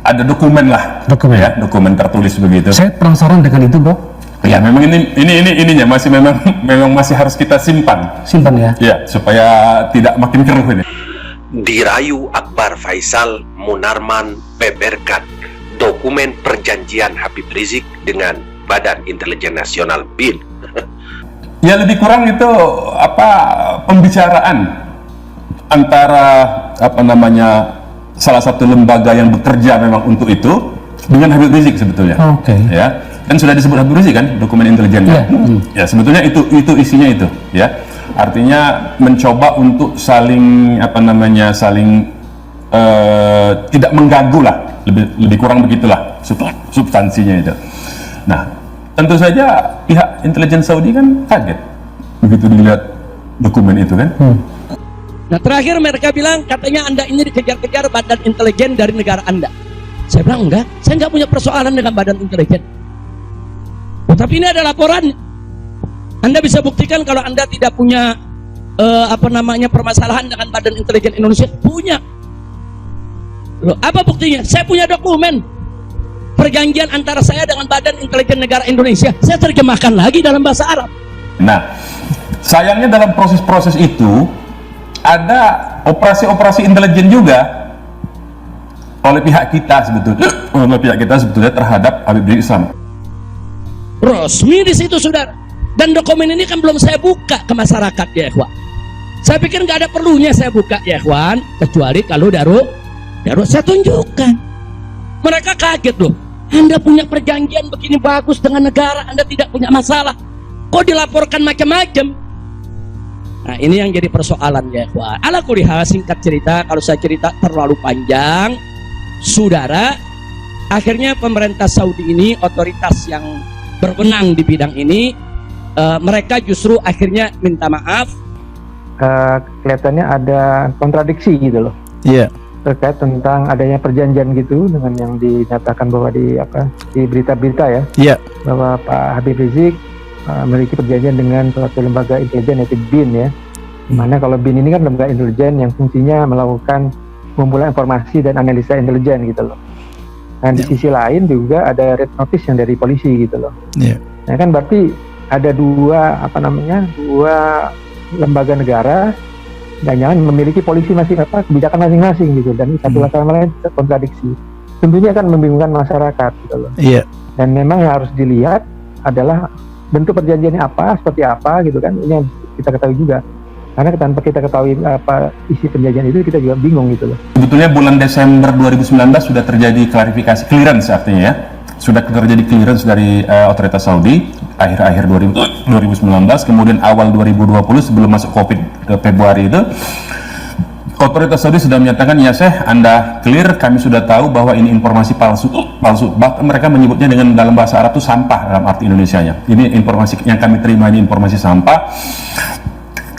ada dokumen lah, ya, dokumen tertulis begitu. Saya penasaran dengan itu, Bro. Ya, memang ininya masih memang masih harus kita simpan ya. Ya, supaya tidak makin keruh ini. Dirayu Akbar Faisal Munarman beberkan dokumen perjanjian Habib Rizik dengan Badan Intelijen Nasional BIN. Ya, lebih kurang itu pembicaraan antara salah satu lembaga yang bekerja memang untuk itu dengan Habib Rizik sebetulnya. Ya, kan sudah disebut Habib Rizik kan dokumen intelijennya. Ya, sebetulnya itu isinya itu, ya. Artinya mencoba untuk saling tidak mengganggu lah, lebih kurang begitulah substansinya itu. Nah, tentu saja pihak intelijen Saudi kan kaget begitu dilihat dokumen itu kan. Nah, terakhir mereka bilang katanya Anda ini dikejar-kejar badan intelijen dari negara Anda. Saya bilang enggak, saya nggak punya persoalan dengan badan intelijen. Tapi ini ada laporan. Anda bisa buktikan kalau Anda tidak punya permasalahan dengan badan intelijen Indonesia. Punya. Loh, apa buktinya? Saya punya dokumen perjanjian antara saya dengan badan intelijen negara Indonesia. Saya terjemahkan lagi dalam bahasa Arab. Nah, sayangnya dalam proses-proses itu ada operasi-operasi intelijen juga oleh pihak kita sebetulnya terhadap Habib Rizik Shihab. Resmi di situ, saudara. Dan dokumen ini kan belum saya buka ke masyarakat, ya ikhwan. Saya pikir nggak ada perlunya saya buka, ya ikhwan, kecuali kalau darurat saya tunjukkan. Mereka kaget loh. Anda punya perjanjian begini bagus dengan negara, Anda tidak punya masalah. Kok dilaporkan macam-macam? Nah, ini yang jadi persoalan, ya ikhwan. Ala kulli hal, singkat cerita, kalau saya cerita terlalu panjang, saudara, akhirnya pemerintah Saudi ini, otoritas yang berwenang di bidang ini, mereka justru akhirnya minta maaf. Kelihatannya ada kontradiksi gitu loh. Iya. Terkait tentang adanya perjanjian gitu dengan yang dinyatakan bahwa di berita-berita ya. Iya. Bahwa Pak Habib Rizik memiliki perjanjian dengan suatu lembaga intelijen yaitu BIN ya. Mana kalau BIN ini kan lembaga intelijen yang fungsinya melakukan pengumpulan informasi dan analisa intelijen gitu loh. Dan di sisi lain juga ada red notice yang dari polisi gitu loh. Iya. Nah kan berarti ada dua lembaga negara dan jangan memiliki polisi kebijakan masing-masing gitu, dan satu sama lain kontradiksi. Tentunya akan membingungkan masyarakat gitu loh. Iya. Dan memang yang harus dilihat adalah bentuk perjanjiannya seperti apa gitu kan. Ini yang kita ketahui juga. Karena tanpa kita ketahui apa isi perjanjian itu, kita juga bingung gitu loh. Sebetulnya bulan Desember 2019 sudah terjadi klarifikasi, clearance artinya ya. Sudah terjadi clearance dari otoritas Saudi akhir-akhir 2019, kemudian awal 2020 sebelum masuk Covid ke Februari itu, otoritas Saudi sudah menyatakan, ya Syekh, Anda clear, kami sudah tahu bahwa ini informasi palsu. Bahkan mereka menyebutnya dengan dalam bahasa Arab itu sampah dalam arti Indonesianya. Ini informasi yang kami terima, ini informasi sampah.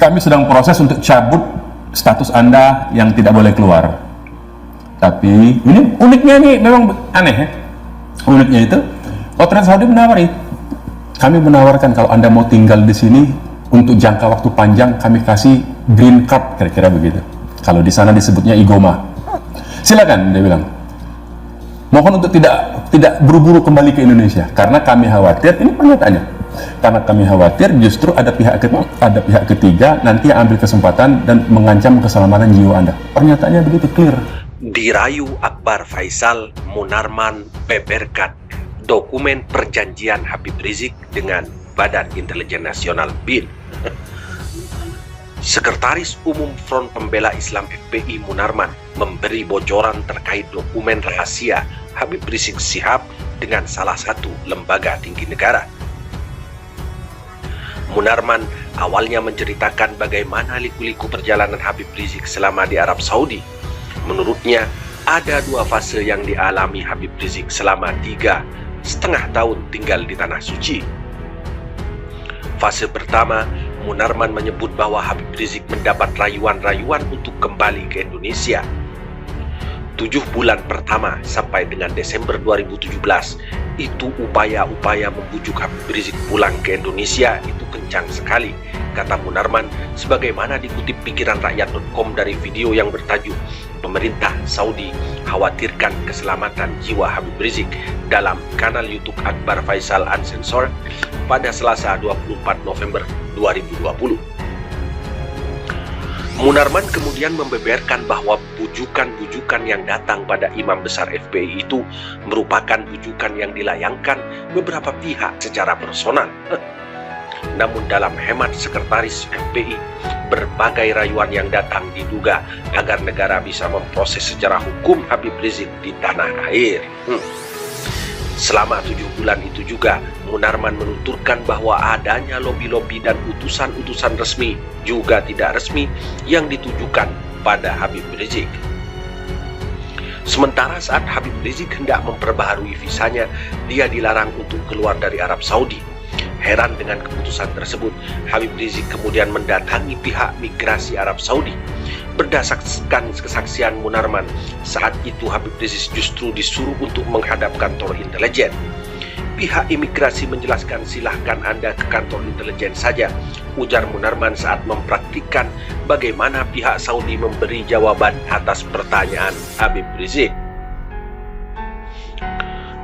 Kami sedang proses untuk cabut status Anda yang tidak boleh keluar. Tapi ini uniknya, ini memang aneh ya. Uniknya itu, otoritas Saudi kami menawarkan kalau Anda mau tinggal di sini untuk jangka waktu panjang, kami kasih green card, kira-kira begitu. Kalau di sana disebutnya igoma. Silakan, dia bilang. Mohon untuk tidak buru-buru kembali ke Indonesia, karena kami khawatir, ini pernyataannya, karena kami khawatir justru ada pihak ketiga nanti yang ambil kesempatan dan mengancam keselamatan jiwa Anda. Pernyataannya begitu clear. Dirayu Akbar Faisal Munarman beberkan dokumen perjanjian Habib Rizik dengan Badan Intelijen Nasional BIN. Sekretaris Umum Front Pembela Islam FPI Munarman memberi bocoran terkait dokumen rahasia Habib Rizik Shihab dengan salah satu lembaga tinggi negara. Munarman awalnya menceritakan bagaimana liku-liku perjalanan Habib Rizik selama di Arab Saudi. Menurutnya, ada dua fase yang dialami Habib Rizik selama 3,5 tahun tinggal di Tanah Suci. Fase pertama, Munarman menyebut bahwa Habib Rizik mendapat rayuan-rayuan untuk kembali ke Indonesia. 7 bulan pertama sampai dengan Desember 2017, itu upaya-upaya membujuk Habib Rizik pulang ke Indonesia itu kencang sekali, kata Munarman, sebagaimana dikutip pikiranrakyat.com dari video yang bertajuk pemerintah Saudi khawatirkan keselamatan jiwa Habib Rizik dalam kanal YouTube Akbar Faisal Uncensored pada Selasa 24 November 2020. Munarman kemudian membeberkan bahwa bujukan-bujukan yang datang pada imam besar FPI itu merupakan bujukan yang dilayangkan beberapa pihak secara personal. Namun dalam hemat sekretaris FPI, berbagai rayuan yang datang diduga agar negara bisa memproses secara hukum Habib Rizik di tanah air. Selama 7 bulan itu juga, Munarman menuturkan bahwa adanya lobi-lobi dan utusan-utusan resmi juga tidak resmi yang ditujukan pada Habib Rizik. Sementara saat Habib Rizik hendak memperbaharui visanya, dia dilarang untuk keluar dari Arab Saudi. Heran dengan keputusan tersebut, Habib Rizik kemudian mendatangi pihak migrasi Arab Saudi. Berdasarkan kesaksian Munarman, saat itu Habib Rizik justru disuruh untuk menghadap kantor intelijen. Pihak imigrasi menjelaskan, silahkan Anda ke kantor intelijen saja, ujar Munarman saat mempraktikkan bagaimana pihak Saudi memberi jawaban atas pertanyaan Habib Rizik.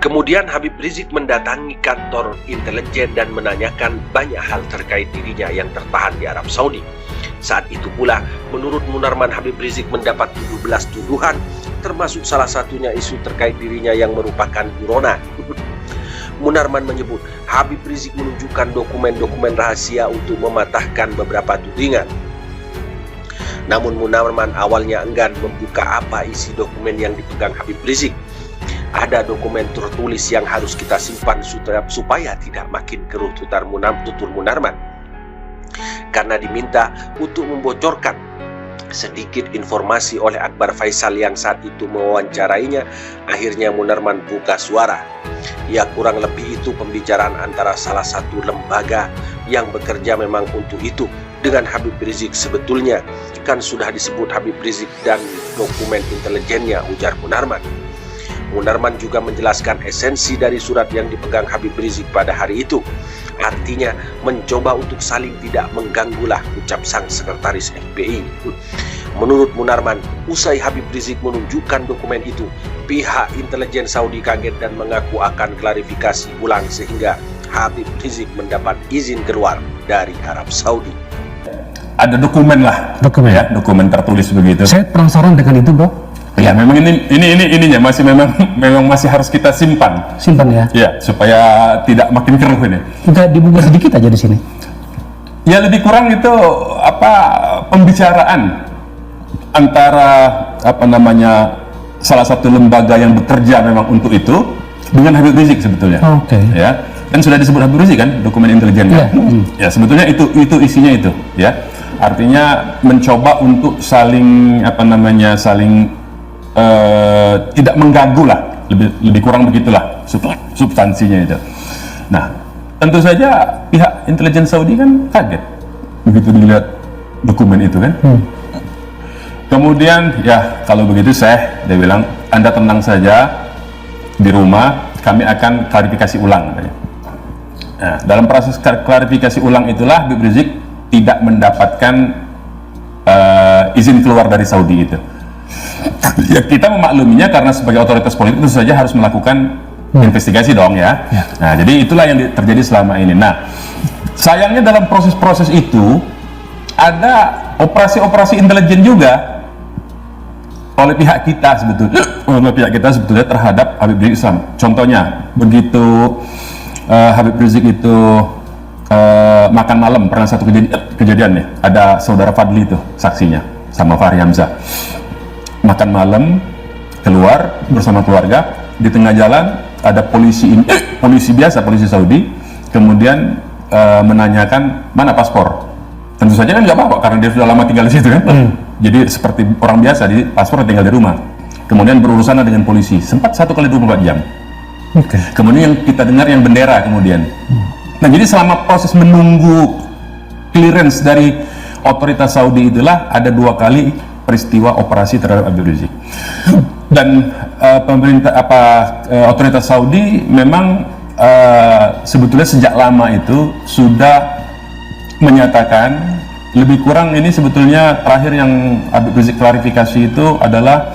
Kemudian Habib Rizik mendatangi kantor intelijen dan menanyakan banyak hal terkait dirinya yang tertahan di Arab Saudi. Saat itu pula, menurut Munarman, Habib Rizik mendapat 17 tuduhan, termasuk salah satunya isu terkait dirinya yang merupakan buronan. Munarman menyebut Habib Rizik menunjukkan dokumen-dokumen rahasia untuk mematahkan beberapa tudingan. Namun Munarman awalnya enggan membuka apa isi dokumen yang dipegang Habib Rizik. Ada dokumen tertulis yang harus kita simpan supaya tidak makin keruh, tutur Munarman. Karena diminta untuk membocorkan sedikit informasi oleh Akbar Faisal yang saat itu mewawancarainya, akhirnya Munarman buka suara. Ya, kurang lebih itu pembicaraan antara salah satu lembaga yang bekerja memang untuk itu dengan Habib Rizik. Sebetulnya kan sudah disebut Habib Rizik dan dokumen intelijennya, ujar Munarman. Munarman juga menjelaskan esensi dari surat yang dipegang Habib Rizik pada hari itu. Artinya mencoba untuk saling tidak mengganggulah, ucap sang sekretaris FPI. Menurut Munarman, usai Habib Rizik menunjukkan dokumen itu, pihak intelijen Saudi kaget dan mengaku akan klarifikasi ulang sehingga Habib Rizik mendapat izin keluar dari Arab Saudi. Ada dokumen lah, dokumen tertulis begitu. Saya penasaran dengan itu, Bro. Ya, memang ininya memang masih harus kita simpan ya. Ya, supaya tidak makin keruh ini. Kita dibuka sedikit aja di sini. Ya, lebih kurang itu pembicaraan antara salah satu lembaga yang bekerja memang untuk itu dengan Habib Rizik sebetulnya. Oke. Ya, kan sudah disebut Habib Rizik kan, dokumen intelijennya. Ya, sebetulnya itu isinya itu, ya. Artinya mencoba untuk saling tidak mengganggu lah, lebih kurang begitulah substansinya itu. Nah, tentu saja pihak intelijen Saudi kan kaget begitu dilihat dokumen itu kan. Kemudian ya kalau begitu dia bilang, Anda tenang saja di rumah, kami akan klarifikasi ulang katanya. Nah, dalam proses klarifikasi ulang itulah Habib Rizik tidak mendapatkan izin keluar dari Saudi itu. Ya, kita memakluminya karena sebagai otoritas politik tentu saja harus melakukan investigasi dong ya. Nah, jadi itulah yang terjadi selama ini. Nah, sayangnya dalam proses-proses itu ada operasi-operasi intelijen juga oleh pihak kita sebetulnya terhadap Habib Rizik Islam. Contohnya, begitu Habib Rizik itu makan malam, pernah satu kejadian nih, ada saudara Fadli itu saksinya sama Fahri Hamzah. Makan malam, keluar bersama keluarga, di tengah jalan ada polisi biasa, polisi Saudi, kemudian menanyakan mana paspor. Tentu saja kan nggak apa-apa karena dia sudah lama tinggal di situ kan. Jadi seperti orang biasa, di paspor tinggal di rumah. Kemudian berurusan dengan polisi, sempat 1 kali 24 jam. Kemudian yang kita dengar yang bendera kemudian. Nah, jadi selama proses menunggu clearance dari otoritas Saudi itulah ada 2 kali peristiwa operasi terhadap Habib Rizik. Dan otoritas Saudi memang sebetulnya sejak lama itu sudah menyatakan lebih kurang ini sebetulnya terakhir yang Habib Rizik klarifikasi itu adalah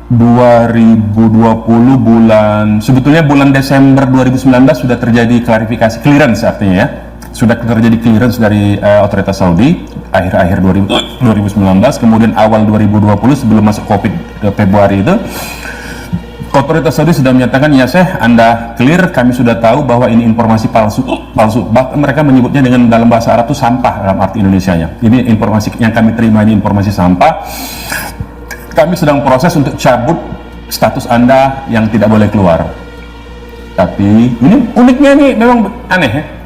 2020 sebetulnya bulan Desember 2019 sudah terjadi klarifikasi clearance artinya ya. Sudah terjadi clearance dari otoritas Saudi akhir-akhir 2019, kemudian awal 2020 sebelum masuk Covid ke Februari itu otoritas Saudi sudah menyatakan, ya Syekh, Anda clear, kami sudah tahu bahwa ini informasi palsu. Bahkan mereka menyebutnya dengan dalam bahasa Arab itu sampah dalam arti Indonesianya. Ini informasi yang kami terima, ini informasi sampah. Kami sedang proses untuk cabut status Anda yang tidak boleh keluar. Tapi ini uniknya ini memang aneh ya.